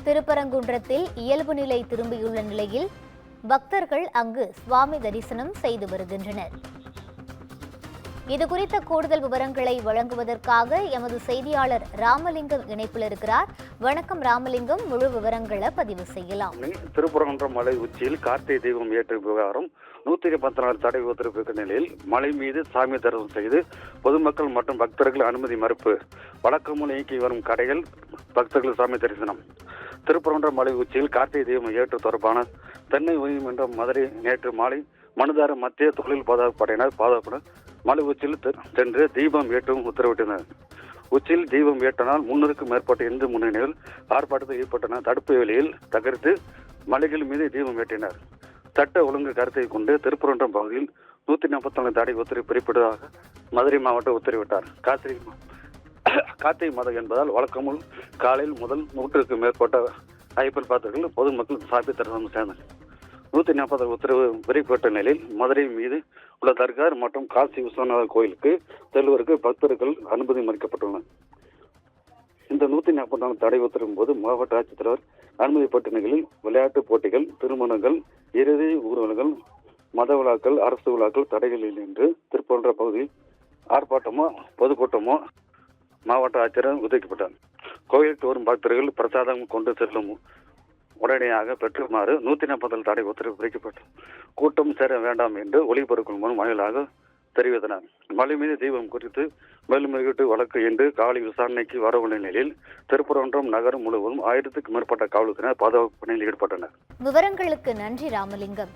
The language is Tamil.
திருப்பரங்குன்றத்தில் இயல்பு நிலை திரும்பியுள்ள நிலையில் பக்தர்கள் அங்கு சுவாமி தரிசனம் செய்து வருகின்றனர். இதுகுறித்த கூடுதல் விவரங்களை வழங்குவதற்காக எமது செய்தியாளர் ராமலிங்கம் இணைப்பில் இருக்கிறார். வணக்கம் ராமலிங்கம், முழு விவரங்களை பதிவு செய்யலாம். திருப்பரங்குன்றம் மலை உச்சியில் கார்த்திகை தீபம் ஏற்ற விவகாரம் 124 தடை உத்தரவிட்ட நிலையில் மலை மீது சாமி தரிசனம் செய்து பொதுமக்கள் மற்றும் பக்தர்கள் அனுமதி மறுப்பு. வழக்கமும் இயக்கி வரும் கடைகள் பக்தர்கள் சாமி தரிசனம். திருப்பரங்குன்றம் மலை உச்சியில் கார்த்திகை தீபம் ஏற்று தொடர்பான தென்னை உயர்நீதிமன்றம் மதுரை நேற்று மாலை மனுதார மத்திய தொழில் பாதுகாப்புடன் மலை உச்சியில் சென்று தீபம் ஏற்றவும் உத்தரவிட்டனர். உச்சியில் தீபம் ஏற்றனால் 300க்கும் மேற்பட்ட இந்து முன்னணிகள் ஆர்ப்பாட்டத்தில் ஈடுபட்டன. தடுப்பு வேலையில் தகர்த்து மலைகள் மீது தீபம் ஏற்றினர். சட்ட ஒழுங்கு கருத்தை கொண்டு திருப்பரங்குன்றம் பகுதியில் 144 தடை உத்தரவு பிறப்பிட்டதாக மதுரை மாவட்டம் உத்தரவிட்டார். கார்த்திகை மாதம் என்பதால் வழக்கமுள் காலையில் முதல் 100க்கும் மேற்பட்ட ஐப்பல் பாத்திரர்கள் பொதுமக்கள் சாப்பி தரிசனம் சேர்ந்தனர். 140 உத்தரவு பிறப்பிட்ட நிலையில் மதுரை மீது உள்ள தர்கார் மற்றும் காசி விஸ்வநாதர் கோயிலுக்கு செல்வதற்கு பக்தர்கள் அனுமதி மறுக்கப்பட்டுள்ளனர். இந்த 144 தடை உத்தரவின் போது மாவட்ட ஆட்சித்தலைவர் அனுமதிப்பட்ட நிலையில் விளையாட்டுப் போட்டிகள், திருமணங்கள், இறுதி ஊர்வலங்கள், மத விழாக்கள், அரசு விழாக்கள் தடைகள் இல்லை என்று திருப்பரங்குன்றம் பகுதியில் ஆர்ப்பாட்டமோ பொதுக்கூட்டமோ மாவட்ட ஆட்சியர் உத்தரவிட்டார். கோயிலுக்கு வரும் பக்தர்கள் பிரசாதம் கொண்டு செல்லும் உடனடியாக பெற்றுமாறு 140 தடை உத்தரவு பிறப்பிக்கப்பட்டது. கூட்டம் சேர வேண்டாம் என்று ஒளிபரப்பு மூலம் வாயிலாக தெரிவித்தனர். மலை மீது தீபம் குறித்து மேல்முறையீட்டு வழக்கு இன்று காலை விசாரணைக்கு வரவுள்ள நிலையில் திருப்பரங்குன்றம் நகரம் முழுவதும் 1000க்கும் மேற்பட்ட காவல்துறையினர் பாதுகாப்பு பணியில் ஈடுபட்டனர். விவரங்களுக்கு நன்றி ராமலிங்கம்.